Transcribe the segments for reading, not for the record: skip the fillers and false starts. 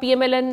PMLN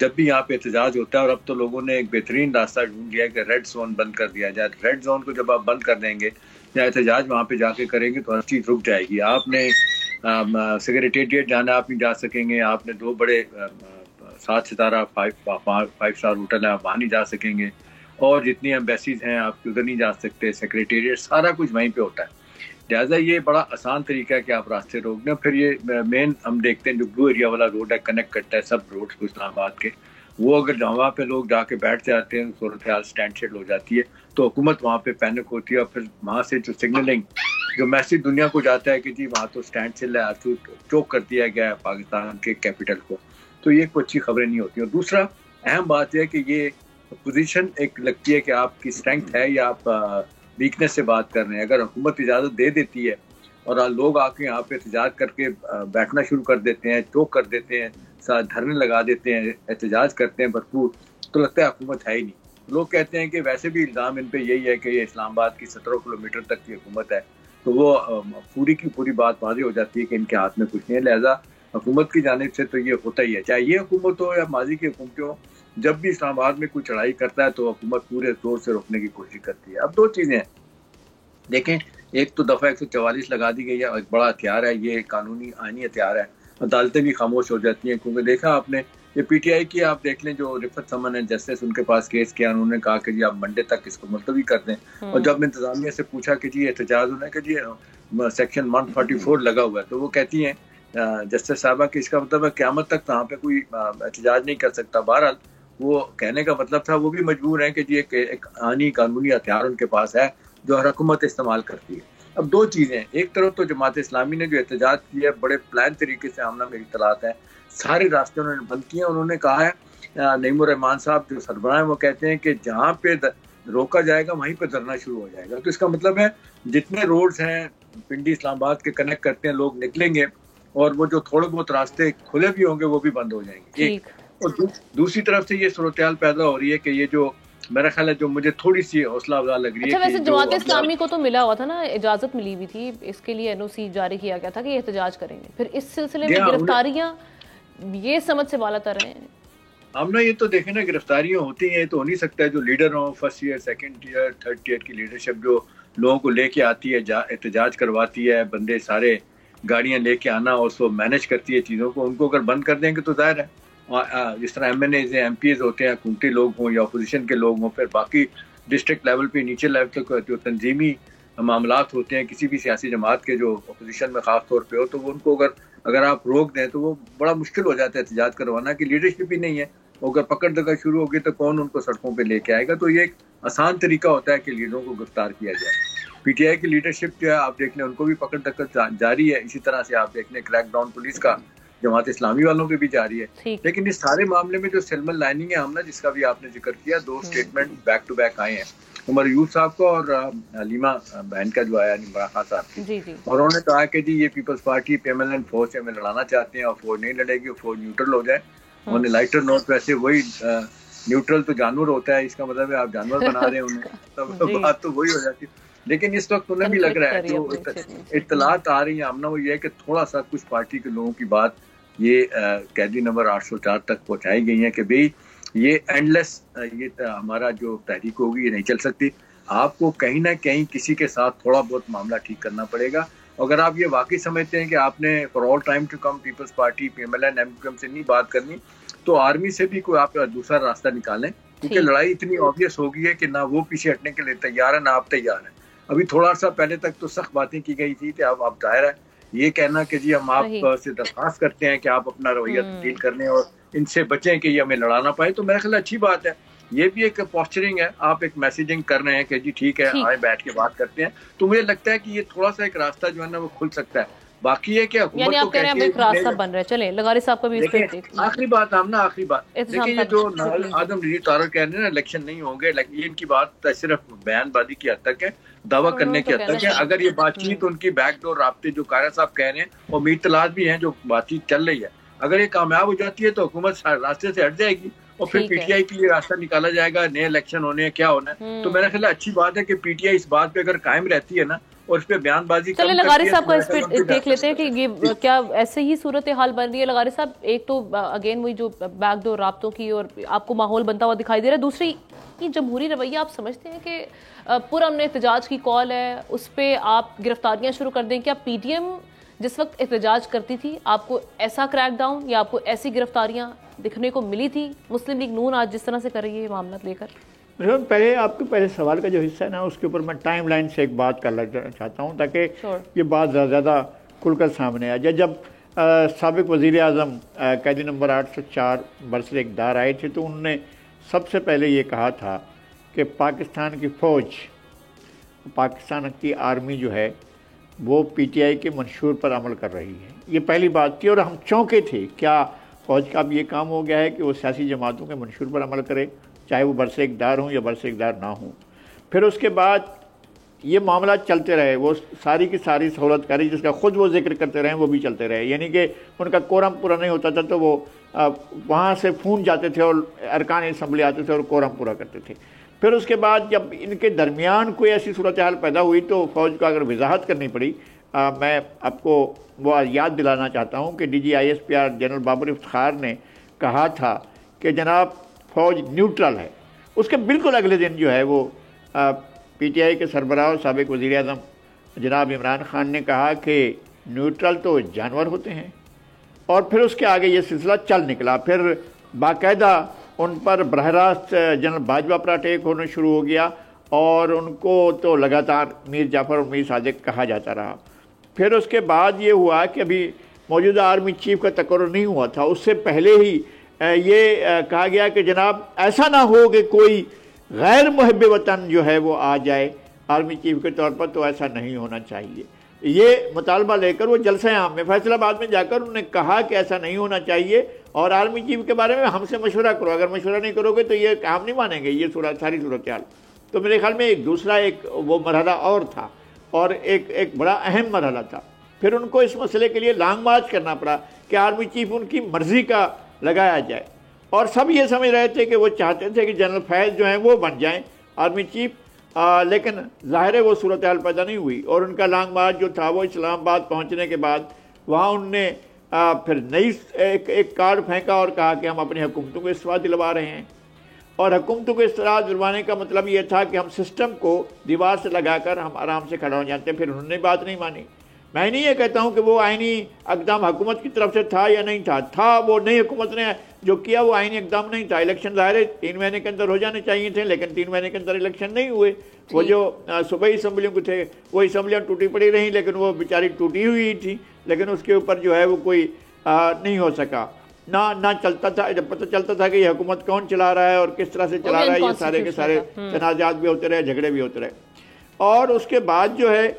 جب بھی یہاں پہ احتجاج ہوتا ہے. اور اب تو لوگوں نے ایک بہترین راستہ ڈھونڈ لیا کہ ریڈ زون بند کر دیا جائے. ریڈ زون کو جب آپ بند کر دیں گے یا احتجاج وہاں پہ جا کے کریں گے تو ہر چیز رک جائے گی. آپ نے سیکریٹریٹ جانا آپ نہیں جا سکیں گے, آپ نے 2 بڑے 7 ستارہ 5 اسٹار ہوٹل ہیں آپ وہاں نہیں جا سکیں گے, اور جتنی ایمبیسیز ہیں آپ ادھر نہیں جا سکتے, سیکریٹریٹ سارا کچھ وہیں پہ ہوتا ہے. لہٰذا یہ بڑا آسان طریقہ ہے کہ آپ راستے روک دیں. پھر یہ مین ہم دیکھتے ہیں جو بلو ایریا والا روڈ ہے کنیکٹ کرتا ہے سب روڈ کو اسلام آباد کے, وہ اگر وہاں پہ لوگ جا کے بیٹھ جاتے ہیں صورتحال اسٹینڈ شیل ہو جاتی ہے تو حکومت وہاں پہ پینک ہوتی ہے, اور پھر وہاں سے جو سگنلنگ جو میسج دنیا کو جاتا ہے کہ جی وہاں تو اسٹینڈ شیل ہے, چوک کر دیا گیا ہے پاکستان کے کیپٹل کو, تو یہ کوئی اچھی خبریں نہیں ہوتی. اور دوسرا اہم بات یہ ہے کہ یہ پوزیشن ایک لگتی ہے کہ آپ کی اسٹرینتھ ہے یا آپ ویکنیس سے بات کر رہے ہیں. اگر حکومت اجازت دے دیتی ہے اور لوگ آ کے یہاں پہ احتجاج کر کے بیٹھنا شروع کر دیتے ہیں, چوک کر دیتے ہیں, دھرنے لگا دیتے ہیں, احتجاج کرتے ہیں بھرپور, تو لگتا ہے حکومت ہے ہی نہیں. لوگ کہتے ہیں کہ ویسے بھی الزام ان پہ یہی ہے کہ یہ اسلام آباد کی 17 کلومیٹر تک کی حکومت ہے, تو وہ پوری کی پوری بات واضح ہو جاتی ہے کہ ان کے ہاتھ میں کچھ نہیں ہے. لہٰذا حکومت کی جانب سے تو یہ ہوتا ہی ہے, چاہے یہ حکومت ہو یا ماضی کی حکومتیں ہوں, جب بھی اسلام آباد میں کوئی چڑھائی کرتا ہے تو حکومت پورے زور سے روکنے کی کوشش کرتی ہے. اب 2 چیزیں ہیں دیکھیں, ایک تو دفعہ 144 لگا دی گئی ہے, ایک بڑا ہتھیار ہے, یہ قانونی آئینی ہتھیار ہے, عدالتیں بھی خاموش ہو جاتی ہیں. کیونکہ دیکھا آپ نے یہ پی ٹی آئی کی, آپ دیکھ لیں جو رفت سمن ہے جسٹس, ان کے پاس کیس کیا, انہوں نے کہا کہ جی آپ منڈے تک اس کو ملتوی کر دیں. اور جب انتظامیہ سے پوچھا کہ جی احتجاج ہونا ہے کہ جی سیکشن 144 لگا ہوا ہے, تو وہ کہتی ہیں جسٹس صاحبہ کہ اس کا مطلب ہے قیامت تک وہاں پہ کوئی احتجاج نہیں کر سکتا. بہرحال وہ کہنے کا مطلب تھا وہ بھی مجبور ہیں کہ جی ایک آئینی قانونی ہتھیار ان کے پاس ہے جو ہر حکومت استعمال کرتی ہے. اب 2 چیزیں ہیں, ایک طرف تو جماعت اسلامی نے جو احتجاج کیا ہے بڑے پلان طریقے سے, آمنہ میری اطلاعات ہیں, سارے راستے انہوں نے بند کیے. انہوں نے کہا ہے نعیم الرحمان صاحب جو سربراہ ہیں وہ کہتے ہیں کہ جہاں پہ روکا جائے گا وہیں پہ دھرنا شروع ہو جائے گا. تو اس کا مطلب ہے جتنے روڈز ہیں پنڈی اسلام آباد کے کنیکٹ کرتے ہیں لوگ نکلیں گے, اور وہ جو تھوڑے بہت راستے کھلے بھی ہوں گے وہ بھی بند ہو جائیں گے. ایک اور دوسری طرف سے یہ صورتحال پیدا ہو رہی ہے کہ یہ جو میرا خیال ہے جو مجھے تھوڑی سی حوصلہ افزا لگ رہی ہے. اچھا ویسے جماعت اسلامی کو تو ملا ہوا تھا نا, اجازت ملی ہوئی تھی, اس کے لیے NOC جاری کیا گیا تھا کہ یہ احتجاج کریں گے, پھر اس سلسلے میں گرفتاریاں یہ سمجھ سے بالا تر ہیں. ہم نے یہ تو دیکھیں نا گرفتاریاں ہوتی ہیں, تو ہو نہیں سکتا ہے جو لیڈر ہوں first year second year third year کی لیڈرشپ جو لوگوں کو لے کے آتی ہے احتجاج کرواتی ہے, بندے سارے گاڑیاں لے کے آنا اور سو مینج کرتی ہے چیزوں کو, ان کو اگر بند کر دیں گے تو ظاہر ہے جس طرح MNAs ہیں MPs ہوتے ہیں, حکومتی لوگ ہوں یا اپوزیشن کے لوگ ہوں, پھر باقی ڈسٹرکٹ لیول پہ نیچے لیول تک جو تنظیمی معاملات ہوتے ہیں کسی بھی سیاسی جماعت کے جو اپوزیشن میں خاص طور پہ ہو, تو وہ ان کو اگر آپ روک دیں تو وہ بڑا مشکل ہو جاتا ہے احتجاج کروانا, کہ لیڈرشپ ہی نہیں ہے. اگر پکڑ دگا شروع ہوگی تو کون ان کو سڑکوں پہ لے کے آئے گا. تو یہ ایک آسان طریقہ ہوتا ہے کہ لیڈروں کو گرفتار کیا جائے. پی ٹی آئی کی لیڈرشپ جو ہے آپ دیکھ لیں ان کو بھی پکڑ دگا جاری ہے. اسی طرح سے آپ دیکھ لیں کریک ڈاؤن پولیس کا جماعت اسلامی والوں پہ بھی جاری ہے. لیکن اس سارے معاملے میں جو سلمن لائننگ ہے ہم نے جس کا بھی آپ نے ذکر کیا, 2 اسٹیٹمنٹ بیک ٹو بیک آئے ہیں, عمر یوسف صاحب کا اور حلیمہ بہن کا جو آیا عمران خان صاحب کی, اور انہوں نے کہا کہ جی یہ پیپلز پارٹی PMLN فوج سے ہمیں لڑانا چاہتے ہیں اور فوج نہیں لڑے گی, فوج نیوٹرل ہو جائے. انہوں نے لائٹر نوٹ ویسے وہی نیوٹرل تو جانور ہوتا ہے, اس کا مطلب ہے آپ جانور بنا رہے ہیں انہیں, بات تو وہی ہو جاتی ہے. لیکن اس وقت انہیں بھی لگ رہا ہے جو اطلاعات آ رہی ہیں آمنہ وہ یہ ہے کہ تھوڑا سا کچھ پارٹی کے لوگوں کی بات یہ قیدی نمبر 804 تک پہنچائی گئی ہیں کہ بھئی یہ اینڈلیس یہ ہمارا جو تحریک ہوگی یہ نہیں چل سکتی, آپ کو کہیں نہ کہیں کسی کے ساتھ تھوڑا بہت معاملہ ٹھیک کرنا پڑے گا. اگر آپ یہ واقعی سمجھتے ہیں کہ آپ نے for all time to come Peoples Party PMLN MQM سے نہیں بات کرنی, تو آرمی سے بھی کوئی آپ دوسرا راستہ نکالیں, کیونکہ لڑائی اتنی آبویس ہو گئی ہے کہ نہ وہ پیچھے ہٹنے کے لیے تیار ہے نہ آپ تیار ہیں. ابھی تھوڑا سا پہلے تک تو سخت باتیں کی گئی تھی کہ اب آپ ظاہر ہے یہ کہنا کہ جی ہم آپ سے درخواست کرتے ہیں کہ آپ اپنا رویہ تبدیل کرنے اور ان سے بچیں کہ یہ ہمیں لڑانا پائے, تو میرا خیال اچھی بات ہے. یہ بھی ایک پوسچرنگ ہے, آپ ایک میسیجنگ کر رہے ہیں کہ جی ٹھیک ہے آئے بیٹھ کے بات کرتے ہیں. تو مجھے لگتا ہے کہ یہ تھوڑا سا ایک راستہ جو ہے نا وہ کھل سکتا ہے. باقی ہے کہ یعنی آپ کہہ رہے ہیں ایک راستہ بن رہا ہے. چلیں لغاری صاحب کا بھی اس پہ آخری بات ہم نا آخری بات دیکھیں, یہ جو آدم رضی طارق کہہ رہے ہیں نا الیکشن نہیں ہوں گے, یہ ان کی بات صرف بیان بازی کی حد تک ہے, دعویٰ کرنے کی حد تک ہے. اگر یہ بات چیت ان کی بیک ڈور رابطے جو قائرہ صاحب کہہ رہے ہیں اور میر طلعت بھی ہیں جو بات چیت چل رہی ہے, اگر یہ کامیاب ہو جاتی ہے تو حکومت راستے سے ہٹ جائے گی اور پھر پی ٹی آئی کے لیے راستہ نکالا جائے گا, نئے الیکشن ہونے ہیں کیا ہونا ہے. تو میرا خیال اچھی بات ہے کہ پی ٹی آئی اس بات پہ اگر قائم رہتی ہے نا اور اس پہ بیان بازی چلے لغاری صاحب کا اس پہ دیکھ لیتے ہیں کہ یہ کیا ایسے ہی صورتحال بن رہی ہے. لغاری صاحب ایک تو اگین وہی جو بیک ڈور رابطوں کی اور آپ کو ماحول بنتا ہوا دکھائی دے رہا ہے, دوسری یہ جمہوری رویہ آپ سمجھتے ہیں کہ پرامن احتجاج کی کال ہے اس پہ آپ گرفتاریاں شروع کر دیں. کیا پی ٹی ایم جس وقت احتجاج کرتی تھی آپ کو ایسا کریک ڈاؤن یا آپ کو ایسی گرفتاریاں دکھنے کو ملی تھی؟ مسلم لیگ نون آج جس طرح سے کر رہی ہے معاملات لے کر. پہلے آپ کے پہلے سوال کا جو حصہ ہے نا اس کے اوپر میں ٹائم لائن سے ایک بات کرنا چاہتا ہوں تاکہ یہ بات زیادہ کھل کر سامنے آ جائے. جب سابق وزیر اعظم قیدی نمبر 804 برسر اقتدار آئے تھے تو انہوں نے سب سے پہلے یہ کہا تھا کہ پاکستان کی فوج, پاکستان کی آرمی جو ہے وہ پی ٹی آئی کے منشور پر عمل کر رہی ہے. یہ پہلی بات تھی اور ہم چونکے تھے کیا فوج کا اب یہ کام ہو گیا ہے کہ وہ سیاسی جماعتوں کے منشور پر عمل کرے, چاہے وہ برسر اقتدار ہوں یا برسر اقتدار نہ ہوں. پھر اس کے بعد یہ معاملات چلتے رہے, وہ ساری کی ساری سہولت کاری جس کا خود وہ ذکر کرتے رہے وہ بھی چلتے رہے. یعنی کہ ان کا کورم پورا نہیں ہوتا تھا تو وہ وہاں سے فون جاتے تھے اور ارکان اسمبلی آتے تھے اور کورم پورا کرتے تھے. پھر اس کے بعد جب ان کے درمیان کوئی ایسی صورتحال پیدا ہوئی تو فوج کو اگر وضاحت کرنی پڑی. میں آپ کو وہ یاد دلانا چاہتا ہوں کہ D G I S P R General Babar Iftikhar نے کہا تھا کہ جناب فوج نیوٹرل ہے. اس کے بالکل اگلے دن جو ہے وہ پی ٹی آئی کے سربراہ اور سابق وزیر اعظم جناب عمران خان نے کہا کہ نیوٹرل تو جانور ہوتے ہیں. اور پھر اس کے آگے یہ سلسلہ چل نکلا. پھر باقاعدہ ان پر براہ راست جنرل باجوہ پر اٹیک ہونا شروع ہو گیا اور ان کو تو لگاتار میر جعفر اور میر صادق کہا جاتا رہا. پھر اس کے بعد یہ ہوا کہ ابھی موجودہ آرمی چیف کا تقرر نہیں ہوا تھا, اس سے پہلے ہی یہ کہا گیا کہ جناب ایسا نہ ہو کہ کوئی غیر محب وطن جو ہے وہ آ جائے آرمی چیف کے طور پر, تو ایسا نہیں ہونا چاہیے. یہ مطالبہ لے کر وہ جلسہ عام میں فیصلہ آباد میں جا کر انہوں نے کہا کہ ایسا نہیں ہونا چاہیے اور آرمی چیف کے بارے میں ہم سے مشورہ کرو, اگر مشورہ نہیں کرو گے تو یہ کام نہیں مانیں گے یہ ساری صورتحال. تو میرے خیال میں ایک دوسرا وہ مرحلہ اور تھا اور ایک بڑا اہم مرحلہ تھا. پھر ان کو اس مسئلے کے لیے لانگ مارچ کرنا پڑا کہ آرمی چیف ان کی مرضی کا لگایا جائے. اور سب یہ سمجھ رہے تھے کہ وہ چاہتے تھے کہ جنرل فیض جو ہیں وہ بن جائیں آرمی چیف, لیکن ظاہر ہے وہ صورتحال پیدا نہیں ہوئی. اور ان کا لانگ مارچ جو تھا وہ اسلام آباد پہنچنے کے بعد وہاں انہوں نے پھر نئی ایک کارڈ پھینکا اور کہا کہ ہم اپنی حکومتوں کو استعفا دلوا رہے ہیں. اور حکومتوں کو استعفا دلوانے کا مطلب یہ تھا کہ ہم سسٹم کو دیوار سے لگا کر ہم آرام سے کھڑا ہو جاتے ہیں. پھر انہوں نے بات نہیں مانی. میں نہیں یہ کہتا ہوں کہ وہ آئینی اقدام حکومت کی طرف سے تھا یا نہیں تھا وہ نئی حکومت نے جو کیا وہ آئینی اقدام نہیں تھا. الیکشن ظاہر ہے 3 مہینے کے اندر ہو جانے چاہیے تھے لیکن 3 مہینے کے اندر الیکشن نہیں ہوئے. وہ جو صوبائی اسمبلیوں کو تھے وہ اسمبلیاں ٹوٹی پڑی رہیں لیکن وہ بیچاری ٹوٹی ہوئی تھی لیکن اس کے اوپر جو ہے وہ کوئی نہیں ہو سکا. نہ چلتا تھا, جب پتہ چلتا تھا کہ یہ حکومت کون چلا رہا ہے اور کس طرح سے چلا رہا ہے, یہ سارے کے سارے تنازعات بھی ہوتے رہے, جھگڑے بھی ہوتے رہے. اور اس کے بعد جو ہے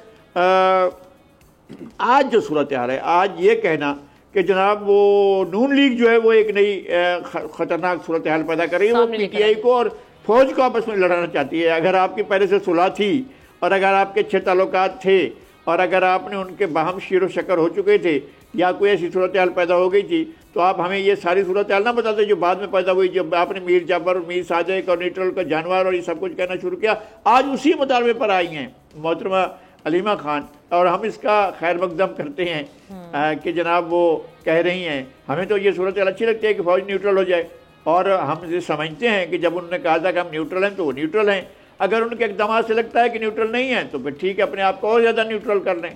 آج جو صورتحال ہے, آج یہ کہنا کہ جناب وہ نون لیگ جو ہے وہ ایک نئی خطرناک صورتحال پیدا کر رہی ہے, وہ پی ٹی آئی کو اور فوج کو آپس میں لڑانا چاہتی ہے. اگر آپ کی پہلے سے صلح تھی اور اگر آپ کے اچھے تعلقات تھے اور اگر آپ نے ان کے باہم شیر و شکر ہو چکے تھے یا کوئی ایسی صورتحال پیدا ہو گئی تھی تو آپ ہمیں یہ ساری صورتحال نہ بتاتے جو بعد میں پیدا ہوئی, جب آپ نے میر جعفر اور میر صادق اور نیوٹرل کا جانور اور یہ سب کچھ کہنا شروع کیا. آج اسی مطالبے پر آئی ہیں محترمہ علیمہ خان اور ہم اس کا خیر مقدم کرتے ہیں کہ جناب وہ کہہ رہی ہیں ہمیں تو یہ صورتحال اچھی لگتی ہے کہ فوج نیوٹرل ہو جائے. اور ہم یہ سمجھتے ہیں کہ جب انہوں نے کہا تھا کہ ہم نیوٹرل ہیں تو وہ نیوٹرل ہیں. اگر ان کے اقدامات سے لگتا ہے کہ نیوٹرل نہیں ہیں تو پھر ٹھیک ہے, اپنے آپ کو اور زیادہ نیوٹرل کر لیں.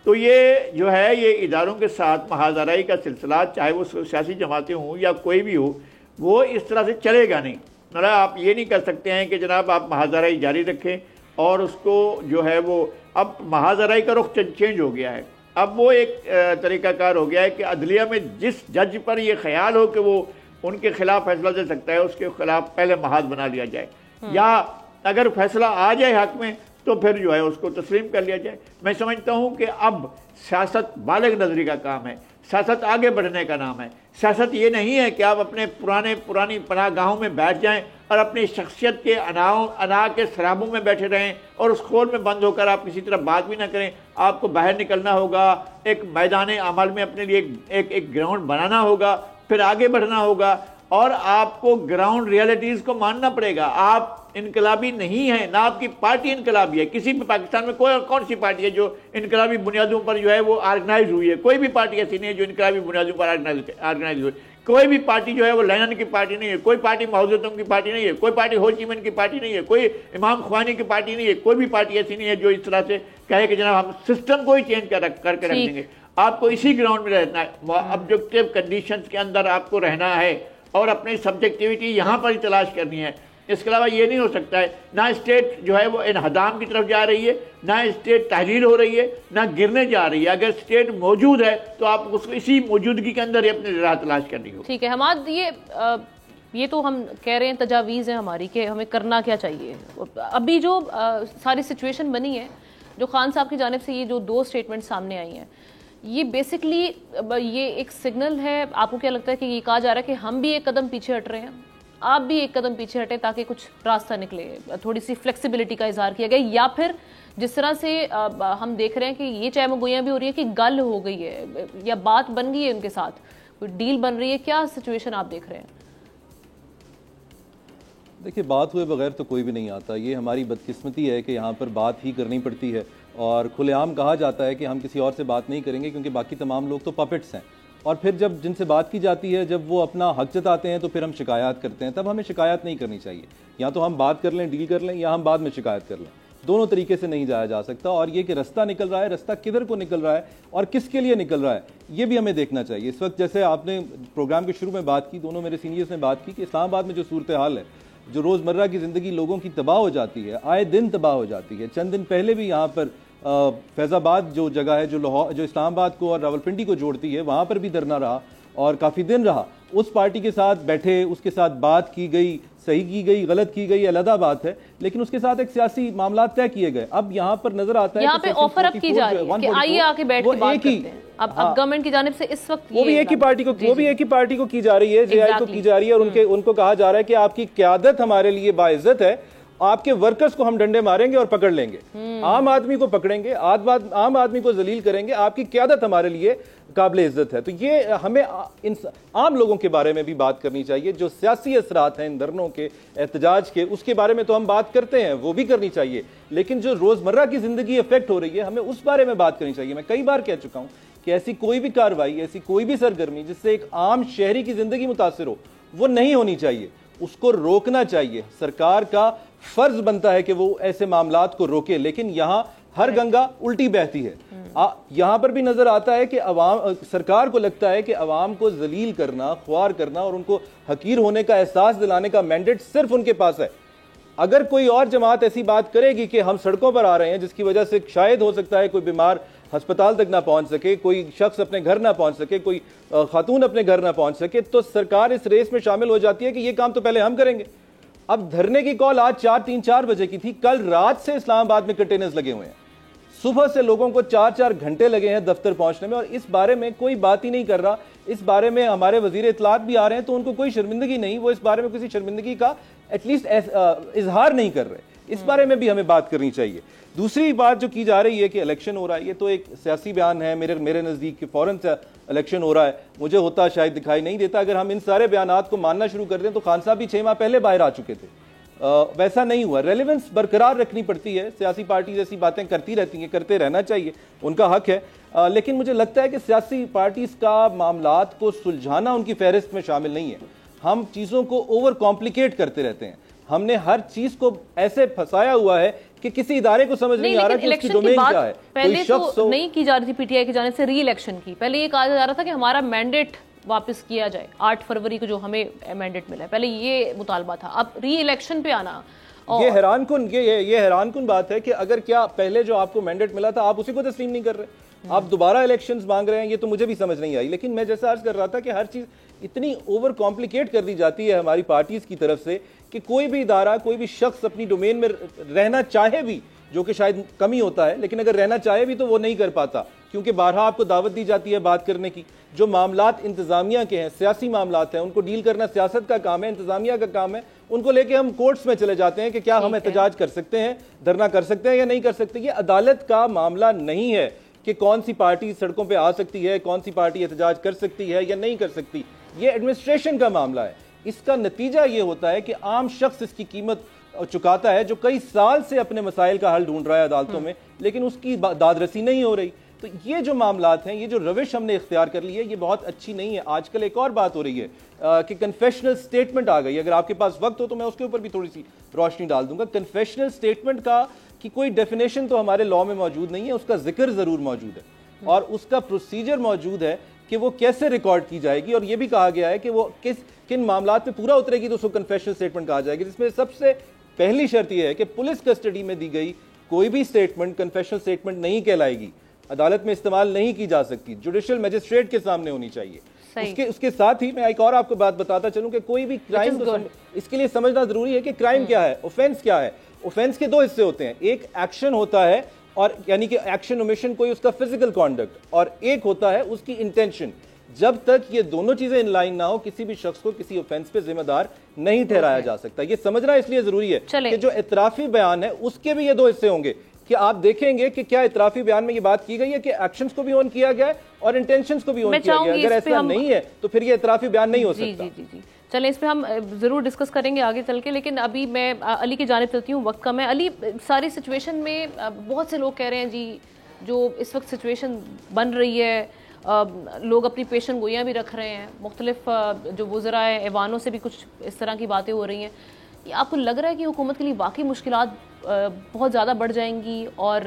تو یہ جو ہے یہ اداروں کے ساتھ محاذ آرائی کا سلسلہ, چاہے وہ سیاسی جماعتیں ہوں یا کوئی بھی ہو, وہ اس طرح سے چلے گا نہیں. مطلب آپ یہ نہیں کر سکتے ہیں کہ جناب آپ محاذ آرائی جاری رکھیں اور اس کو جو ہے وہ اب محاذ آرائی کا رخ چینج ہو گیا ہے. اب وہ ایک طریقہ کار ہو گیا ہے کہ عدلیہ میں جس جج پر یہ خیال ہو کہ وہ ان کے خلاف فیصلہ دے سکتا ہے اس کے خلاف پہلے محاذ بنا لیا جائے, یا اگر فیصلہ آ جائے حق میں تو پھر جو ہے اس کو تسلیم کر لیا جائے. میں سمجھتا ہوں کہ اب سیاست بالغ نظری کا کام ہے, سیاست آگے بڑھنے کا نام ہے. سیاست یہ نہیں ہے کہ آپ اپنے پرانی پناہ گاہوں میں بیٹھ جائیں اور اپنی شخصیت کے انا کے سرابوں میں بیٹھے رہیں اور اس خور میں بند ہو کر آپ کسی طرح بات بھی نہ کریں. آپ کو باہر نکلنا ہوگا, ایک میدان عمل میں اپنے لیے ایک گراؤنڈ بنانا ہوگا, پھر آگے بڑھنا ہوگا اور آپ کو گراؤنڈ ریالٹیز کو ماننا پڑے گا. آپ انقلابی نہیں ہیں، نہ آپ کی پارٹی انقلابی ہے. کسی بھی پاکستان میں کون سی پارٹی ہے جو انقلابی بنیادوں پر جو ہے وہ آرگنائز ہوئی ہے؟ کوئی بھی پارٹی ایسی نہیں ہے جو انقلابی بنیادوں پر آرگنائز ہوئی. کوئی بھی پارٹی جو ہے وہ لینن کی پارٹی نہیں ہے، کوئی پارٹی ماؤ زیدونگ کی پارٹی نہیں ہے، کوئی پارٹی ہو چی من کی پارٹی نہیں ہے، کوئی امام خوانی کی پارٹی نہیں ہے. کوئی بھی پارٹی ایسی نہیں ہے جو اس طرح سے کہے کہ جناب ہم سسٹم کو ہی چینج کر کے رکھ دیں گے. آپ کو اسی گراؤنڈ میں رہنا ہے، آبجیکٹیو کنڈیشنز کے اندر آپ کو رہنا ہے اور اپنی سبجیکٹیوٹی یہاں پر ہی تلاش کرنی ہے. اس کے علاوہ یہ نہیں ہو سکتا ہے. نہ اسٹیٹ جو ہے وہ انہدام کی طرف جا رہی ہے، نہ اسٹیٹ تحلیل ہو رہی ہے، نہ گرنے جا رہی ہے. اگر اسٹیٹ موجود ہے تو آپ اس کو اسی موجودگی کے اندر ہی اپنی راہ تلاش کرنی ہو. ٹھیک ہے حماد، یہ تو ہم کہہ رہے ہیں تجاویز ہیں ہماری کہ ہمیں کرنا کیا چاہیے. ابھی جو ساری سچویشن بنی ہے، جو خان صاحب کی جانب سے یہ جو 2 اسٹیٹمنٹ سامنے آئی ہیں، یہ بیسکلی یہ ایک سگنل ہے. آپ کو کیا لگتا ہے کہ یہ کہا جا رہا ہے کہ ہم بھی ایک قدم پیچھے ہٹ رہے ہیں، آپ بھی ایک قدم پیچھے ہٹیں تاکہ کچھ راستہ نکلے، تھوڑی سی فلیکسیبلٹی کا اظہار کیا گیا، یا پھر جس طرح سے ہم دیکھ رہے ہیں کہ یہ چاہے مگویاں بھی ہو رہی ہیں کہ گل ہو گئی ہے یا بات بن گئی ہے ان کے ساتھ، کوئی ڈیل بن رہی ہے؟ کیا سچویشن آپ دیکھ رہے ہیں؟ دیکھیے، بات ہوئے بغیر تو کوئی بھی نہیں آتا. یہ ہماری بدقسمتی ہے کہ یہاں پر بات ہی کرنی پڑتی ہے اور کھلے عام کہا جاتا ہے کہ ہم کسی اور سے بات نہیں کریں گے کیونکہ باقی تمام لوگ تو پپٹس ہیں. اور پھر جب جن سے بات کی جاتی ہے، جب وہ اپنا حق جتاتے ہیں تو پھر ہم شکایات کرتے ہیں. تب ہمیں شکایات نہیں کرنی چاہیے. یا تو ہم بات کر لیں، ڈیل کر لیں، یا ہم بعد میں شکایت کر لیں. دونوں طریقے سے نہیں جایا جا سکتا. اور یہ کہ رستہ نکل رہا ہے، رستہ کدھر کو نکل رہا ہے اور کس کے لیے نکل رہا ہے، یہ بھی ہمیں دیکھنا چاہیے. اس وقت جیسے آپ نے پروگرام کے شروع میں بات کی، دونوں میرے سینئرز نے بات کی کہ اسلام آباد میں جو صورتحال ہے، جو روزمرہ کی زندگی لوگوں کی تباہ ہو جاتی ہے، آئے دن تباہ ہو جاتی ہے. چند دن پہلے بھی یہاں پر فیض آباد جو جگہ ہے جو اسلام آباد کو اور راولپنڈی کو جوڑتی ہے، وہاں پر بھی دھرنا رہا اور کافی دن رہا. اس پارٹی کے ساتھ بیٹھے، اس کے ساتھ بات کی گئی، صحیح کی گئی، غلط کی گئی، علیحدہ بات ہے، لیکن اس کے ساتھ ایک سیاسی معاملات طے کیے گئے. اب یہاں پر نظر آتا ہے یہاں پہ آفر اب کی جا رہی ہے کہ آئیے آ کے بیٹھ کے بات کرتے ہیں. اب گورنمنٹ کی جانب سے اس وقت وہ بھی ایک ہی پارٹی کو کی جا رہی ہے، جے آئی کو کی جا رہی ہے. اور ان کو کہا جا رہا ہے کہ آپ کی قیادت ہمارے لیے باعزت ہے، آپ کے ورکرز کو ہم ڈنڈے ماریں گے اور پکڑ لیں گے، عام آدمی کو پکڑیں گے، عام آدمی کو ذلیل کریں گے، آپ کی قیادت ہمارے لیے قابل عزت ہے. تو یہ ہمیں عام لوگوں کے بارے میں بھی بات کرنی چاہیے. جو سیاسی اثرات ہیں ان دھرنوں کے، احتجاج کے، اس کے بارے میں تو ہم بات کرتے ہیں، وہ بھی کرنی چاہیے. لیکن جو روزمرہ کی زندگی افیکٹ ہو رہی ہے، ہمیں اس بارے میں بات کرنی چاہیے. میں کئی بار کہہ چکا ہوں کہ ایسی کوئی بھی کارروائی، ایسی کوئی بھی سرگرمی جس سے ایک عام شہری کی زندگی متاثر ہو، وہ نہیں ہونی چاہیے. اس کو روکنا چاہیے. سرکار کا فرض بنتا ہے کہ وہ ایسے معاملات کو روکے. لیکن یہاں ہر گنگا الٹی بہتی ہے. یہاں پر بھی نظر آتا ہے کہ سرکار کو لگتا ہے کہ عوام کو ذلیل کرنا، خوار کرنا اور ان کو حقیر ہونے کا احساس دلانے کا مینڈیٹ صرف ان کے پاس ہے. اگر کوئی اور جماعت ایسی بات کرے گی کہ ہم سڑکوں پر آ رہے ہیں جس کی وجہ سے شاید ہو سکتا ہے کوئی بیمار ہسپتال تک نہ پہنچ سکے، کوئی شخص اپنے گھر نہ پہنچ سکے، کوئی خاتون اپنے گھر نہ پہنچ سکے، تو سرکار اس ریس میں شامل ہو جاتی ہے کہ یہ کام تو پہلے ہم کریں گے. اب دھرنے کی کال آج 3-4 بجے کی تھی، کل رات سے اسلام آباد میں کنٹینرز لگے ہوئے ہیں. صبح سے لوگوں کو 4 گھنٹے لگے ہیں دفتر پہنچنے میں، اور اس بارے میں کوئی بات ہی نہیں کر رہا. اس بارے میں ہمارے وزیر اطلاعات بھی آ رہے ہیں تو ان کو کوئی شرمندگی نہیں، وہ اس بارے میں کسی شرمندگی کا ایٹ لیسٹ اظہار نہیں کر رہے. اس بارے میں بھی ہمیں بات کرنی چاہیے. دوسری بات جو کی جا رہی ہے کہ الیکشن ہو رہا ہے، یہ تو ایک سیاسی بیان ہے. میرے نزدیک کہ فوراً سے الیکشن ہو رہا ہے، مجھے ہوتا شاید دکھائی نہیں دیتا. اگر ہم ان سارے بیانات کو ماننا شروع کر دیں تو خان صاحب بھی 6 ماہ پہلے باہر آ چکے تھے. ویسا نہیں ہوا. ریلیونس برقرار رکھنی پڑتی ہے. سیاسی پارٹیز ایسی باتیں کرتی رہتی ہیں، کرتے رہنا چاہیے، ان کا حق ہے. لیکن مجھے لگتا ہے کہ سیاسی پارٹیز کا معاملات کو سلجھانا ان کی فہرست میں شامل نہیں ہے. ہم چیزوں کو اوور کمپلیکیٹ کرتے رہتے ہیں. ہم نے ہر چیز کو ایسے پھنسایا ہوا ہے کہ کسی ادارے کو سمجھ نہیں آ رہا کہ اس کی ڈومین کیا ہے. پہلے تو نہیں کی جا رہی تھی پی ٹی آئی کی جانب سے ری الیکشن کی. پہلے یہ کہا جا رہا تھا کہ ہمارا مینڈیٹ واپس کیا جائے 8 فروری کو جو ہمیں مینڈیٹ ملا ہے، پہلے یہ مطالبہ تھا. اب ری الیکشن پہ آنا یہ حیران کن بات ہے کہ اگر کیا پہلے جو آپ کو مینڈیٹ ملا تھا آپ اسی کو تسلیم نہیں کر رہے، آپ دوبارہ الیکشنز مانگ رہے ہیں. یہ تو مجھے بھی سمجھ نہیں آئی. لیکن میں جیسا عرض کر رہا تھا کہ ہر چیز اتنی اوور کمپلیکیٹ کر دی جاتی ہے ہماری پارٹیز کی طرف سے کہ کوئی بھی ادارہ، کوئی بھی شخص اپنی ڈومین میں رہنا چاہے بھی، جو کہ شاید کمی ہوتا ہے، لیکن اگر رہنا چاہے بھی تو وہ نہیں کر پاتا، کیونکہ بارہا آپ کو دعوت دی جاتی ہے بات کرنے کی. جو معاملات انتظامیہ کے ہیں، سیاسی معاملات ہیں، ان کو ڈیل کرنا سیاست کا کام ہے، انتظامیہ کا کام ہے. ان کو لے کے ہم کورٹس میں چلے جاتے ہیں کہ کیا ہم احتجاج کر سکتے ہیں، دھرنا کر سکتے ہیں یا نہیں کر سکتے. یہ عدالت کا معاملہ نہیں ہے کہ کون سی پارٹی سڑکوں پہ آ سکتی ہے، کون سی پارٹی احتجاج کر سکتی ہے یا نہیں کر سکتی. یہ ایڈمنسٹریشن کا معاملہ ہے اس کا نتیجہ یہ ہوتا ہے کہ عام شخص اس کی قیمت چکاتا ہے، جو کئی سال سے اپنے مسائل کا حل ڈھونڈ رہا ہے عدالتوں میں، لیکن اس کی داد رسی نہیں ہو رہی۔ تو یہ جو معاملات ہیں، یہ جو روش ہم نے اختیار کر لی ہے، یہ بہت اچھی نہیں ہے۔ آج کل ایک اور بات ہو رہی ہے کہ کنفیشنل سٹیٹمنٹ آ گئی۔ اگر آپ کے پاس وقت ہو تو میں اس کے اوپر بھی تھوڑی سی روشنی ڈال دوں گا۔ کنفیشنل سٹیٹمنٹ کا کی کوئی ڈیفینیشن تو ہمارے لاء میں موجود نہیں ہے، اس کا ذکر ضرور موجود ہے اور اس کا پروسیجر موجود ہے کہ وہ کیسے ریکارڈ کی جائے گی، اور یہ بھی کہا گیا ہے کہ وہ کن معاملات پہ پورا اترے گی تو اس کو کنفیشنل سٹیٹمنٹ کہا جائے گا، جس میں سب سے پہلی شرط یہ ہے کہ پولیس کسٹڈی میں دی گئی کوئی بھی سٹیٹمنٹ کنفیشنل سٹیٹمنٹ نہیں کہلائے گی، عدالت میں استعمال نہیں کی جا سکتی، جوڈیشل میجسٹریٹ کے سامنے ہونی چاہیے۔ اس کے ساتھ ہی میں ایک اور آپ کو بات بتاتا چلوں کہ کوئی بھی کرائم، اس کے لیے سمجھنا ضروری ہے کہ کرائم کیا ہے، اوفینس کیا ہے۔ اوفینس کے دو حصے ہوتے ہیں، ایک ایکشن ہوتا ہے، اور یعنی کہ ایکشن اومیشن کوئی اس کا فزیکل کانڈکٹ، اور ایک ہوتا ہے اس کی انٹینشن۔ جب تک یہ دونوں چیزیں ان لائن نہ ہو، کسی بھی شخص کو کسی اوفینس پہ ذمہ دار نہیں ٹھہرایا جا سکتا۔ یہ سمجھنا اس لیے ضروری ہے کہ جو اعترافی بیان ہے اس کے بھی یہ دو حصے ہوں گے کہ آپ دیکھیں گے کہ کیا اعترافی بیان میں یہ بات کی گئی ہے کہ ایکشنز کو بھی اون کیا گیا ہے اور انٹینشنز کو بھی اون کیا گیا ہے۔ اگر ایسا نہیں ہے تو پھر یہ اعترافی بیان نہیں ہو سکتا۔ جی چلیں، اس پہ ہم ضرور ڈسکس کریں گے آگے چل کے، لیکن ابھی میں علی کی جانب چلتی ہوں، وقت کم ہے۔ علی، ساری سچویشن میں بہت سے لوگ کہہ رہے ہیں جی جو اس وقت سچویشن بن رہی ہے، لوگ اپنی پیشن گوئیاں بھی رکھ رہے ہیں، مختلف جو وزراء ایوانوں سے بھی کچھ اس طرح کی باتیں ہو رہی ہیں۔ آپ کو لگ رہا ہے کہ حکومت کے لیے واقعی مشکلات بہت زیادہ بڑھ جائیں گی اور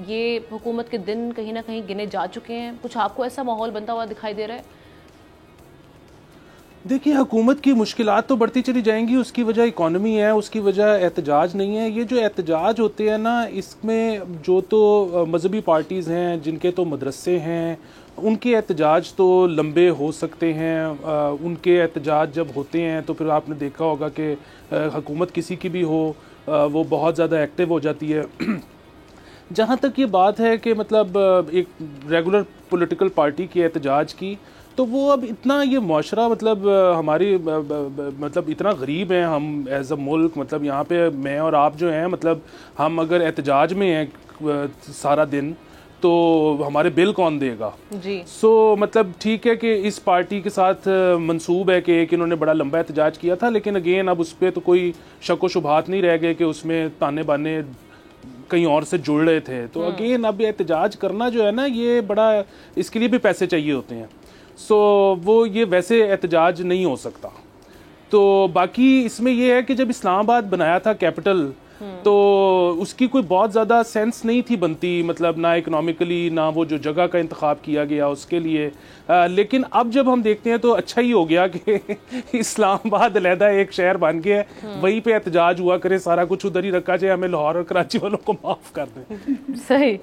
یہ حکومت کے دن کہیں نہ کہیں گنے جا چکے ہیں؟ کچھ آپ کو ایسا ماحول بنتا ہوا دکھائی دے رہا ہے؟ دیکھیے، حکومت کی مشکلات تو بڑھتی چلی جائیں گی، اس کی وجہ اکانومی ہے، اس کی وجہ احتجاج نہیں ہے۔ یہ جو احتجاج ہوتے ہیں نا، اس میں جو تو مذہبی پارٹیز ہیں، جن کے تو مدرسے ہیں، ان کے احتجاج تو لمبے ہو سکتے ہیں۔ ان کے احتجاج جب ہوتے ہیں تو پھر آپ نے دیکھا ہوگا کہ حکومت کسی کی بھی ہو، وہ بہت زیادہ ایکٹیو ہو جاتی ہے۔ جہاں تک یہ بات ہے کہ مطلب ایک ریگولر پولیٹیکل پارٹی کے احتجاج کی، تو وہ اب اتنا یہ معاشرہ مطلب ہماری مطلب اتنا غریب ہیں ہم ایز اے ملک، مطلب یہاں پہ میں اور آپ جو ہیں، مطلب ہم اگر احتجاج میں ہیں سارا دن تو ہمارے بل کون دے گا؟ جی مطلب ٹھیک ہے کہ اس پارٹی کے ساتھ منسوب ہے کہ ایک انہوں نے بڑا لمبا احتجاج کیا تھا، لیکن اگین اب اس پہ تو کوئی شک و شبہات نہیں رہ گئے کہ اس میں تانے بانے کہیں اور سے جڑ رہے تھے۔ تو اگین اب احتجاج کرنا جو ہے نا، یہ بڑا، اس کے لیے بھی پیسے چاہیے ہوتے ہیں، وہ یہ ویسے احتجاج نہیں ہو سکتا۔ تو باقی اس میں یہ ہے کہ جب اسلام آباد بنایا تھا کیپٹل، تو اس کی کوئی بہت زیادہ سینس نہیں تھی بنتی، مطلب نہ اکنامکلی، نہ وہ جو جگہ کا انتخاب کیا گیا اس کے لیے۔ لیکن اب جب ہم دیکھتے ہیں تو اچھا ہی ہو گیا کہ اسلام آباد علیحدہ ایک شہر بن گیا ہے، وہیں پہ احتجاج ہوا کرے، سارا کچھ ادھر ہی رکھا جائے، ہمیں لاہور اور کراچی والوں کو معاف کر دیں۔ صحیح،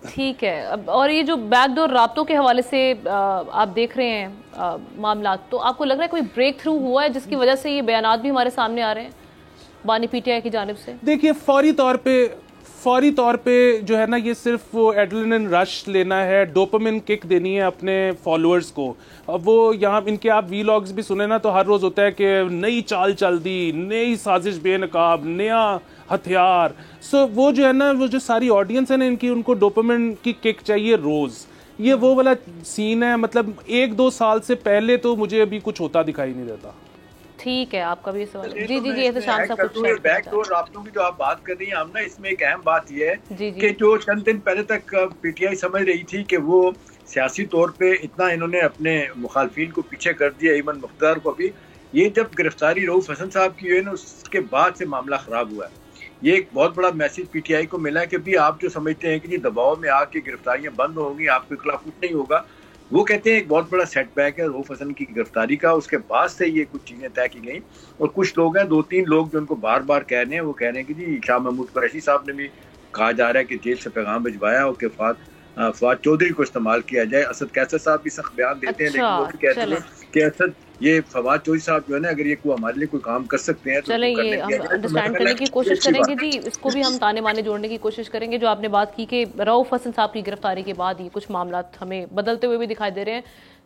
ٹھیک ہے۔ اور یہ جو بیک ڈور رابطوں کے حوالے سے آپ دیکھ رہے ہیں معاملات، تو آپ کو لگ رہا ہے کوئی بریک تھرو ہوا ہے جس کی وجہ سے یہ بیانات بھی ہمارے سامنے آ رہے ہیں بانی پی ٹی آئی کی جانب سے؟ دیکھیے، فوری طور پہ جو ہے نا، یہ صرف وہ ایڈرینلن رش لینا ہے، ڈوپامن کک دینی ہے اپنے فالوورز کو۔ اب وہ یہاں ان کے آپ وی لاگز بھی سنیں نا، تو ہر روز ہوتا ہے کہ نئی چال چل دی، نئی سازش بے نقاب، نیا ہتھیار۔ وہ جو ہے نا، وہ جو ساری آڈینس ہے نا، ان کو ڈوپامن کی کک چاہیے روز۔ یہ وہ والا سین ہے، مطلب 1-2 سال سے پہلے تو مجھے ابھی کچھ ہوتا دکھائی نہیں دیتا۔ ٹھیک ہے، آپ کا بھی سوال ہے۔ جی احتشام صاحب، کچھ بیک ڈور رابطوں کی جو آپ بات کر رہی ہیں ہم نا، اس میں ایک اہم بات یہ ہے کہ جو چند دن پہلے تک پی ٹی آئی سمجھ رہی تھی کہ وہ سیاسی طور پہ اتنا انہوں نے اپنے مخالفین کو پیچھے کر دیا، ایمن مختار کو بھی، یہ جب گرفتاری رؤوف حسن صاحب کی ہوئی نا، اس کے بعد سے معاملہ خراب ہوا ہے۔ یہ ایک بہت بڑا میسج پی ٹی آئی کو ملا ہے کہ بھی آپ جو سمجھتے ہیں کہ دباؤ میں آ کے گرفتاریاں بند ہوں گی، آپ کے خلاف کچھ نہیں ہوگا، وہ کہتے ہیں ایک بہت بڑا سیٹ بیک ہے رؤوف حسن کی گرفتاری کا۔ اس کے بعد سے یہ کچھ چیزیں طے کی گئیں، اور کچھ لوگ ہیں، 2-3 لوگ جو ان کو بار بار کہہ رہے ہیں، وہ کہہ رہے ہیں کہ جی شاہ محمود قریشی صاحب نے بھی کہا جا رہا ہے کہ جیل سے پیغام بھجوایا اور کہ فواد چودھری کو استعمال کیا جائے۔ اسد کیسر صاحب بھی سخت بیان دیتے ہیں، لیکن وہ بھی کہتے ہیں کہ اسد، یہ فواد چودھری صاحب جو ہے نا، اگر یہ کوئی ہمارے لیے کوئی کام کر سکتے ہیں، چلیں یہ ہم انڈرسٹینڈ کرنے کی کوشش کریں گے جی، اس کو بھی ہم تانے بانے جوڑنے کی کوشش کریں گے۔ جو آپ نے بات کی کہ رؤوف حسن صاحب کی گرفتاری کے بعد یہ کچھ معاملات ہمیں بدلتے ہوئے بھی دکھائی دے رہے ہیں۔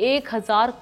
1000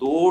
2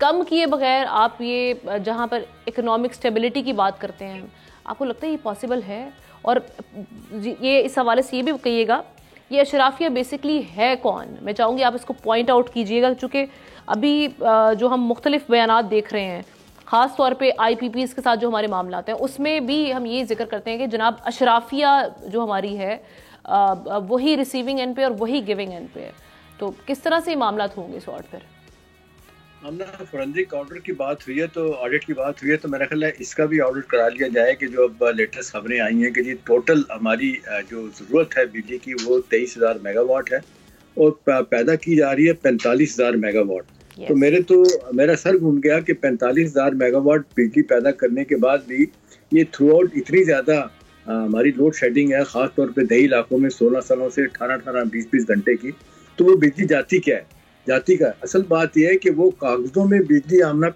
کم کیے بغیر آپ یہ جہاں پر اکنامک اسٹیبلٹی کی بات کرتے ہیں، آپ کو لگتا ہے یہ پاسبل ہے؟ اور یہ اس حوالے سے یہ بھی کہیے گا یہ اشرافیہ بیسکلی ہے کون؟ میں چاہوں گی آپ اس کو پوائنٹ آؤٹ کیجیے گا، چونکہ ابھی جو ہم مختلف بیانات دیکھ رہے ہیں خاص طور پہ آئی پی پیز کے ساتھ جو ہمارے معاملات ہیں اس میں بھی ہم یہ ذکر کرتے ہیں کہ جناب اشرافیہ جو ہماری ہے وہی ریسیونگ اینڈ پہ اور وہی گیونگ اینڈ پہ ہے، تو کس طرح سے یہ معاملات ہوں گے اس وقت؟ پھر ہم نے فورنزک آڈر کی بات ہوئی ہے تو آڈٹ کی بات ہوئی ہے تو میرا خیال ہے اس کا بھی آڈٹ کرا لیا جائے کہ جو اب لیٹسٹ خبریں آئی ہیں کہ جی ٹوٹل ہماری جو ضرورت ہے بجلی کی وہ 23,000 میگا واٹ ہے اور پیدا کی جا رہی ہے 45,000 میگا واٹ. تو میرا سر گھوم گیا کہ 45,000 میگا واٹ بجلی پیدا کرنے کے بعد بھی یہ تھرو آؤٹ اتنی زیادہ ہماری لوڈ شیڈنگ ہے، خاص طور پہ دیہی علاقوں میں 16 سالوں سے 18 20 گھنٹے کی. تو وہ بجلی جاتی کیا ہے؟ جاتی کا اصل بات یہ ہے کہ وہ کاغذوں میں بجلی آمنا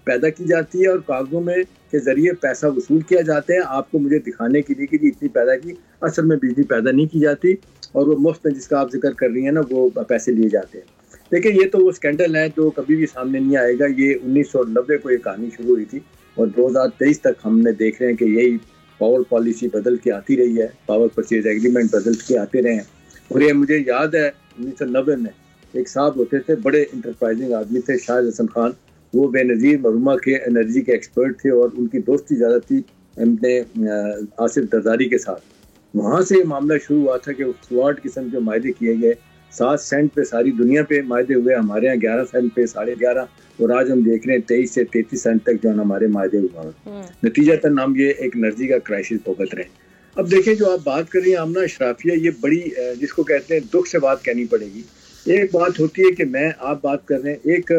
پیدا کی جاتی ہے اور کاغذوں میں کے ذریعے پیسہ وصول کیا جاتا ہے آپ کو مجھے دکھانے کے لیے کہ جی اتنی پیدا کی. اصل میں بجلی پیدا نہیں کی جاتی اور وہ مفت میں جس کا آپ ذکر کر رہی ہیں نا وہ پیسے لیے جاتے ہیں. لیکن یہ تو وہ اسکینڈل ہے جو کبھی بھی سامنے نہیں آئے گا. یہ 1990 کو یہ کہانی شروع ہوئی تھی اور 2023 تک ہم نے دیکھ رہے ہیں کہ یہی پاور پالیسی بدل کے آتی رہی ہے، پاور پرچیز ایگریمنٹ بدل کے آتے رہے ہیں. اور یہ مجھے یاد ہے 1990 میں ایک صاحب ہوتے تھے، بڑے انٹرپرائزنگ آدمی تھے، شاہد حسن خان. وہ بے نظیر مرحوما کے انرجی کے ایکسپرٹ تھے اور ان کی دوستی زیادہ تھی اپنے آصف زرداری کے ساتھ. وہاں سے یہ معاملہ شروع ہوا تھا کہ سواٹ قسم کے معاہدے کیے گئے. 7 سینٹ پہ ساری دنیا پہ معاہدے ہوئے، ہمارے یہاں 11 سینٹ پہ 11.5، اور آج ہم دیکھ رہے ہیں 23 سے 33 سینٹ تک جو ہے ہمارے معاہدے ہوئے. نتیجتاً ہم یہ ایک انرجی کا کرائسس بھگت رہے ہیں. اب دیکھیں جو آپ بات کر رہی ہیں آمنہ اشرافیہ، یہ بڑی جس کو کہتے ہیں دکھ سے بات کہنی پڑے گی. ایک بات ہوتی ہے کہ آپ بات کر رہے ہیں، ایک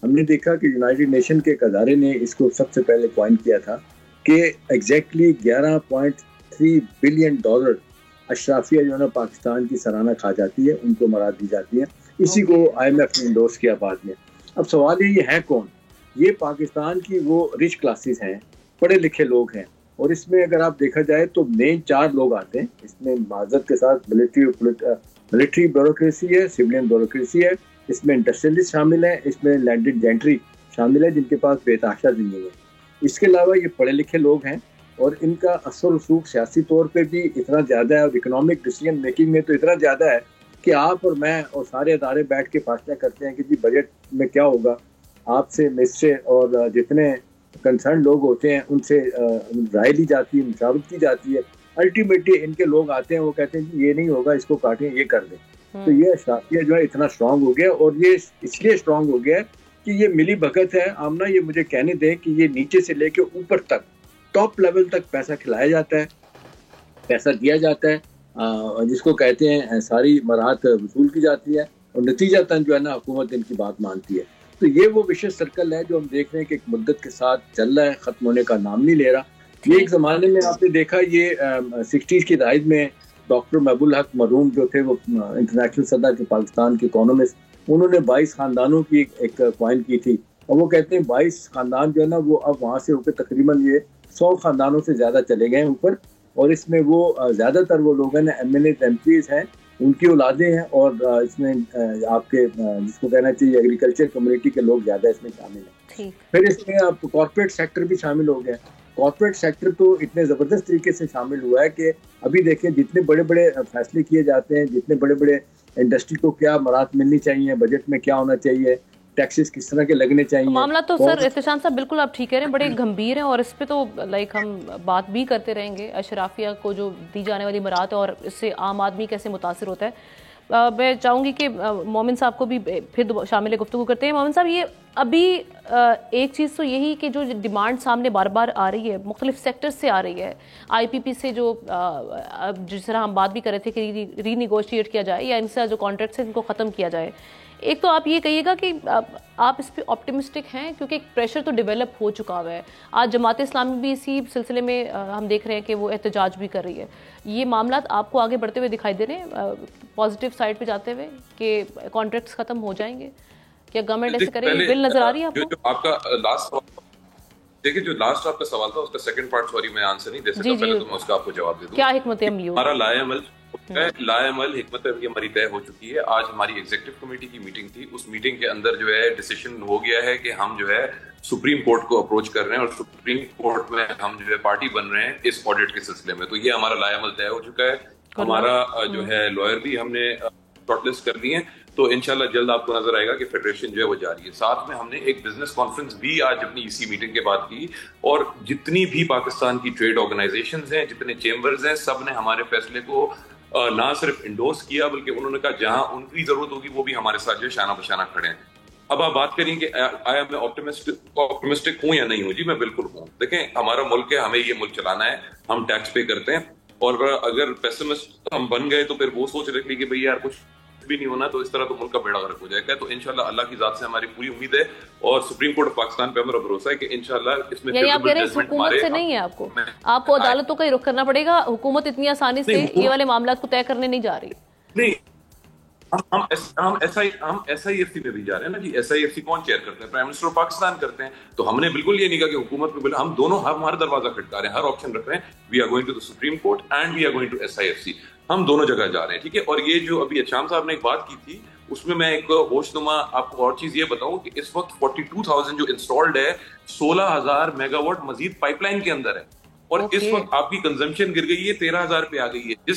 ہم نے دیکھا کہ یونائٹڈ نیشن کے ایک ادارے نے اس کو سب سے پہلے پوائنٹ کیا تھا کہ ایگزیکٹلی $11.3 بلین اشرافیہ جو ہے نا پاکستان کی سالانہ کھا جاتی ہے، ان کو مراد دی جاتی ہے. اسی کو IMF نے انڈورس کیا بعد میں. اب سوال یہ ہے کون؟ یہ پاکستان کی وہ رچ کلاسز ہیں، پڑھے لکھے لوگ ہیں. اور اس میں اگر آپ دیکھا جائے تو مین 4 لوگ آتے ہیں. اس میں معذرت کے ساتھ ملٹری بیوروکریسی ہے، سولین بیوروکریسی ہے، اس میں انڈسٹریلسٹ شامل ہیں، اس میں لینڈڈ جینٹری شامل ہے جن کے پاس بے تحاشا زمین ہے. اس کے علاوہ یہ پڑھے لکھے لوگ ہیں اور ان کا اثر رسوخ سیاسی طور پہ بھی اتنا زیادہ ہے اور اکنامک ڈیسیژن میکنگ میں تو اتنا زیادہ ہے کہ آپ اور میں اور سارے ادارے بیٹھ کے فیصلہ کرتے ہیں کہ جی بجٹ میں کیا ہوگا. آپ سے مجھ سے اور جتنے کنسرن لوگ ہوتے ہیں ان سے رائے لی جاتی ہے، مشاورت کی جاتی ہے. الٹیمیٹلی ان کے لوگ آتے ہیں، وہ کہتے ہیں کہ یہ نہیں ہوگا، اس کو کاٹیں، یہ کر دیں. تو یہ اشرافیہ جو ہے اتنا اسٹرانگ ہو گیا، اور یہ اس لیے اسٹرانگ ہو گیا کہ یہ ملی بھگت ہے. آمنہ یہ مجھے کہنے دیں کہ یہ نیچے سے لے کے اوپر تک ٹاپ لیول تک پیسہ کھلایا جاتا ہے، پیسہ دیا جاتا ہے، جس کو کہتے ہیں ساری مراحت وصول کی جاتی ہے اور نتیجہ تن جو ہے نا حکومت ان کی بات مانتی ہے. تو یہ وہ وشیش سرکل ہے جو ہم دیکھ رہے ہیں کہ ایک مدت کے ساتھ چل رہا ہے، ختم ہونے کا نام نہیں لے رہا. یہ ایک زمانے میں آپ نے دیکھا یہ 60s کی دہائی میں ڈاکٹر محب الحق مرحوم جو تھے وہ انٹرنیشنل سطح کے پاکستان کے اکانومسٹ، انہوں نے 22 خاندانوں کی ایک کوائن کی تھی اور وہ کہتے ہیں 22 خاندان جو ہے نا وہ اب وہاں سے ہو کے تقریباً یہ 100 خاندانوں سے زیادہ چلے گئے ہیں اوپر. اور اس میں وہ زیادہ تر وہ لوگ ہیں MLAs MPs ہیں، ان کی اولادیں ہیں، اور اس میں آپ کے جس کو کہنا چاہیے ایگریکلچر کمیونٹی کے لوگ زیادہ اس میں شامل ہیں. پھر اس میں آپ کارپوریٹ سیکٹر بھی شامل ہو گئے. کارپوریٹ سیکٹر تو اتنے زبردست طریقے سے شامل ہوا ہے کہ ابھی دیکھیں جتنے بڑے بڑے فیصلے کیے جاتے ہیں، جتنے بڑے بڑے انڈسٹری کو کیا مراحت ملنی چاہیے، بجٹ میں کیا ہونا چاہیے، ٹیکسز کس طرح کے لگنے چاہیے. معاملہ تو سر احتشام صاحب بالکل آپ ٹھیک کہہ رہے ہیں، بڑے گمبھیر ہیں اور اس پہ تو ہم بات بھی کرتے رہیں گے. اشرافیہ کو جو دی جانے والی مراحت اور اس سے عام آدمی کیسے متاثر ہوتا ہے. میں چاہوں گی کہ مومن صاحب کو بھی پھر شامل گفتگو کرتے ہیں. مومن صاحب یہ ابھی ایک چیز تو یہی کہ جو ڈیمانڈ سامنے بار بار آ رہی ہے مختلف سیکٹر سے آ رہی ہے، IPP سے جو جس طرح ہم بات بھی کر رہے تھے کہ ری نیگوشیٹ کیا جائے یا ان سے جو کانٹریکٹس ہیں ان کو ختم کیا جائے. ایک تو آپ یہ کہیے گا کہ آپ اس پہ آپٹیمسٹک ہیں کیونکہ ایک پریشر تو ڈیولپ ہو چکا ہوا ہے. آج جماعت اسلامی بھی اسی سلسلے میں ہم دیکھ رہے ہیں کہ وہ احتجاج بھی کر رہی ہے. یہ معاملات آپ کو آگے بڑھتے ہوئے دکھائی دے رہے ہیں پازیٹیو سائڈ پہ جاتے ہوئے کہ کانٹریکٹس ختم ہو جائیں گے؟ کیا گورنمنٹ ایسے کرے گی؟ بل نظر آ رہی ہے آپ کو؟ آپ کا لاسٹ دیکھیں جو لاسٹ آپ کا سوال تھا اس کا سیکنڈ پارٹ سوری میں آنسر نہیں دے سکتا، پہلے تو میں اس کا آپ کو جواب دے دوں. کیا حکمت عملی ہمارا لائے عمل چکا ہے. لائعمل حکمت عملی ہماری طے ہو چکی ہے. آج ہماری ایگزیکٹو کمیٹی کی میٹنگ تھی. اس میٹنگ کے اندر جو ہے ڈیسیشن ہو گیا ہے کہ ہم جو ہے سپریم کورٹ کو اپروچ کر رہے ہیں اور سپریم کورٹ میں ہم جو ہے پارٹی بن رہے ہیں اس آڈٹ کے سلسلے میں. تو یہ ہمارا لائعمل طے ہو چکا ہے. ہمارا جو ہے لائر بھی ہم نے شارٹ لسٹ کر دی ہیں. تو انشاءاللہ جلد آپ کو نظر آئے گا کہ فیڈریشن جو ہے وہ جاری ہے. ساتھ میں ہم نے ایک بزنس کانفرنس بھی آج اپنی اسی میٹنگ کے بعد کی اور جتنی بھی پاکستان کی ٹریڈ آرگنائزیشنز ہیں, جتنے چیمبرز ہیں, سب نے ہمارے فیصلے کو نہ صرف انڈورس کیا بلکہ انہوں نے کہا جہاں ان کی ضرورت ہوگی وہ بھی ہمارے ساتھ جو ہے شانہ بشانہ کھڑے ہیں. اب آپ بات کریں کہ آیا میں آپٹمسٹک ہوں یا نہیں ہوں. جی میں بالکل ہوں. دیکھیں ہمارا ملک ہے, ہمیں یہ ملک چلانا ہے, ہم ٹیکس پے کرتے ہیں اور اگر پیسمسٹ ہم بن گئے تو پھر وہ سوچ رکھ لی کہ بھئی یار کچھ بھی نہیں ہونا تو اس طرح تو ملک کا بیڑا غرق ہو جائے گا. تو انشاءاللہ اللہ کی ذات سے ہماری پوری امید ہے اور سپریم کورٹ آف پاکستان پہ ہمارا بھروسہ ہے کہ انشاءاللہ اس میں یعنی آپ کہہ رہے ہیں حکومت سے نہیں ہے, آپ کو عدالتوں کا ہی رخ کرنا پڑے گا. حکومت اتنی آسانی سے یہ والے معاملات کو طے کرنے نہیں جا رہی. نہیں, ہم ایس آئی ایف سی میں بھی جا رہے ہیں نا جی. ایس آئی ایف سی کون چیئر کرتے ہیں؟ پرائم منسٹر آف پاکستان کرتے ہیں. تو ہم نے بالکل یہ نہیں کہا کہ حکومت پہ ہم دونوں ہمارا دروازہ کھٹکا رہے ہیں, ہر آپشن رکھ رہے ہیں. We are going to the Supreme Court and we are going to S I F C. ہم دونوں جگہ جا رہے ہیں, ٹھیک ہے. اور یہ جو ابھی اچھام صاحب نے ایک بات کی تھی اس میں میں ایک ہوش نما آپ کو اور چیز یہ بتاؤں کہ اس وقت 42,000 جو انسٹالڈ ہے 16,000 میگا واٹ مزید پائپ لائن کے اندر ہے اور اس وقت آپ کی کنزمپشن گر گئی ہے 13,000 پہ آ گئی ہے.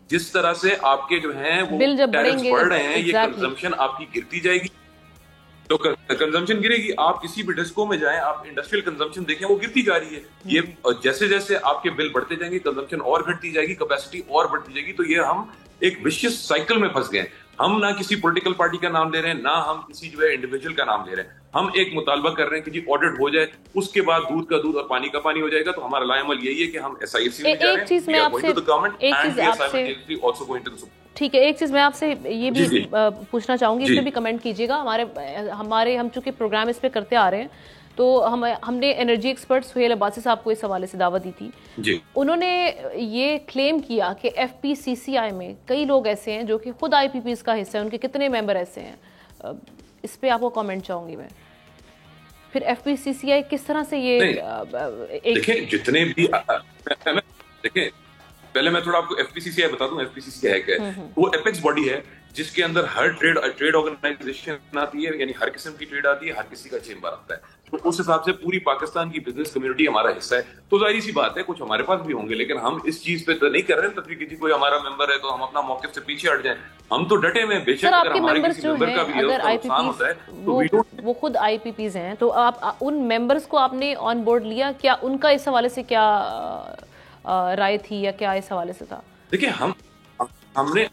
جس طرح سے آپ کے جو ہیں وہ ٹیرفز بڑھ رہے ہیں, یہ کنزمپشن آپ کی گرتی جائے گی. تو کنزمپشن گرے گی. آپ کسی بھی ڈسکو میں جائیں, آپ انڈسٹریل کنزمپشن دیکھیں وہ گرتی جا رہی ہے. یہ جیسے جیسے آپ کے بل بڑھتے جائیں گے کنزمپشن اور گھٹتی جائے گی, کیپیسٹی اور بڑھتی جائے گی. تو یہ ہم ایک وشیس سائیکل میں پھنس گئے. ہم نہ کسی پولیٹیکل پارٹی کا نام لے رہے ہیں, نہ ہم کسی جو ہے انڈیویجول کا نام لے رہے ہیں. ہم ایک مطالبہ کر رہے ہیں کہ جی آڈٹ ہو جائے, اس کے بعد دودھ کا دودھ اور پانی کا پانی ہو جائے گا. تو ہمارا لائعمل یہی ہے کہ ہم ایس آئی ایف سی میں جا رہے ہیں. ایک چیز میں آپ سے یہ بھی پوچھنا چاہوں گی, اس میں بھی کمنٹ کیجیے گا. ہمارے ہم چونکہ پروگرام اس پہ کرتے آ رہے ہیں تو ہم نے انرجی ایکسپرٹ سہیل عباسی صاحب کو اس حوالے سے دعوت دی تھی. انہوں نے یہ کلیم کیا کہ ایف پی سی سی آئی میں کئی لوگ ایسے ہیں جو کہ خود آئی پی پیز کا حصہ ہیں. ان کے کتنے ممبر ایسے ہیں؟ اس پہ آپ کو کامنٹ چاہوں گی میں. پھر ایف پی سی سی آئی کس طرح سے یہ دیکھیں جتنے بھی دیکھیں پہلے میں تھوڑا آپ کو ایف پی سی سی آئی بتا دوں. ایف پی سی سی آئی کیا ہے؟ وہ ایپیکس باڈی ہے جس کے اندر ہر ٹریڈ آرگنائزیشن آتی ہے, یعنی ہر قسم کی ٹریڈ آتی ہے, ہر کسی کا چیمبر آتا ہے. تو اس حساب سے پوری پاکستان کی بزنس کمیونٹی ہمارا حصہ ہے. تو ظاہری سی بات ہے کچھ ہمارے پاس بھی ہوں گے, لیکن ہم اس چیز پہ تو نہیں کر رہے ہیں تفریح کی کوئی ہمارا ممبر ہے تو ہم اپنا موقف سے پیچھے ہٹ جائیں. ہم تو ڈٹے ہوئے, بے شک اگر ہمارے کسی ممبر کا بھی نقصان ہوتا ہے وہ خود آئی پی پیز ہیں تو آپ ان ممبرز کو آپ نے آن بورڈ لیا کیا؟ ان کا اس حوالے سے کیا رائے تھی یا کیا اس حوالے سے تھا؟ دیکھیں ہم نے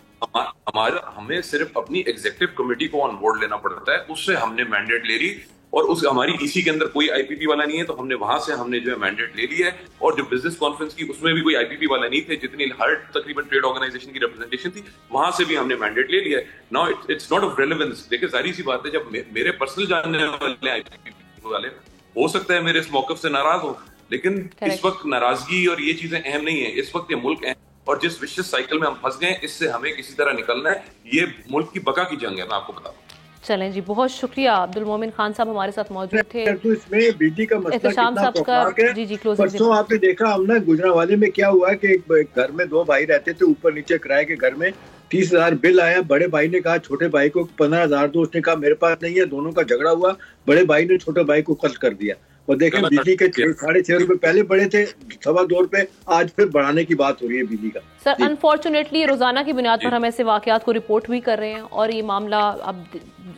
ہمیں صرف اپنی ایگزیکٹو کمیٹی کو آن بورڈ لینا پڑتا ہے. اس سے ہم نے مینڈیٹ لے لی اور اس ہماری اسی کے اندر کوئی آئی پی پی والا نہیں ہے تو ہم نے وہاں سے ہم نے جو ہے مینڈیٹ لے لی ہے. اور جو بزنس کانفرنس کی اس میں بھی کوئی آئی پی پی والا نہیں تھے, جتنی ہر تقریباً ٹریڈ آرگنائزیشن کی ریپرزنٹیشن تھی وہاں سے بھی ہم نے مینڈیٹ لے لیا ہے. Now it's not of relevance. دیکھیں ظاہری سی بات ہے جب میرے پرسنل جاننے والے آئی پی پی والے ہو سکتا ہے میرے اس موقف سے ناراض ہو, لیکن اس وقت ناراضگی اور یہ چیزیں اہم نہیں ہیں. اس وقت یہ ملک اہم اور جس وشیس سائیکل میں ہم پھنس گئے اس سے ہمیں کسی طرح نکلنا ہے. یہ ملک کی بقا کی جنگ ہے, میں آپ کو بتا دوں. چلیں جی, بہت شکریہ. عبد المومن خان صاحب ہمارے ساتھ موجود تھے. تو اس میں بجلی کا مسئلہ احتشام صاحب کا جی پرسوں آپ نے دیکھا ہم نا گجرانوالے میں کیا ہوا کہ گھر میں 2 بھائی رہتے تھے, اوپر نیچے کرائے کے گھر میں 30,000 بل آیا. بڑے بھائی نے کہا چھوٹے بھائی کو 15,000 دو, اس نے کہا میرے پاس نہیں ہے. دونوں کا جھگڑا ہوا, بڑے بھائی نے چھوٹے بھائی کو قتل کر دیا. اور دیکھیں بجلی کے 6.5 روپے پہلے بڑے تھے, 2.25 روپے, آج پھر بڑھانے کی بات ہو رہی ہے بجلی کا. سر انفارچونیٹلی روزانہ کی بنیاد پر ہم ایسے واقعات کو رپورٹ بھی کر رہے ہیں اور یہ معاملہ اب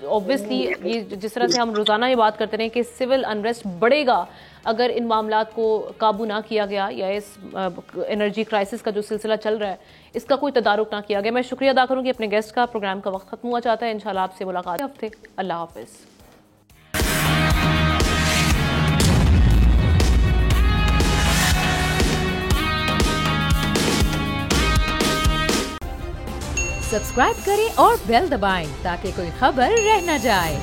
اوبویسلی یہ جس طرح سے ہم روزانہ یہ بات کرتے رہے کہ سول انریسٹ بڑھے گا اگر ان معاملات کو قابو نہ کیا گیا یا اس انرجی کرائسس کا جو سلسلہ چل رہا ہے اس کا کوئی تدارک نہ کیا گیا. میں شکریہ ادا کروں گی اپنے گیسٹ کا. پروگرام کا وقت ختم ہوا چاہتا ہے. انشاءاللہ آپ سے ملاقات ہفتے. اللہ حافظ. سبسکرائب کریں اور بیل دبائیں تاکہ کوئی خبر رہ نہ جائے.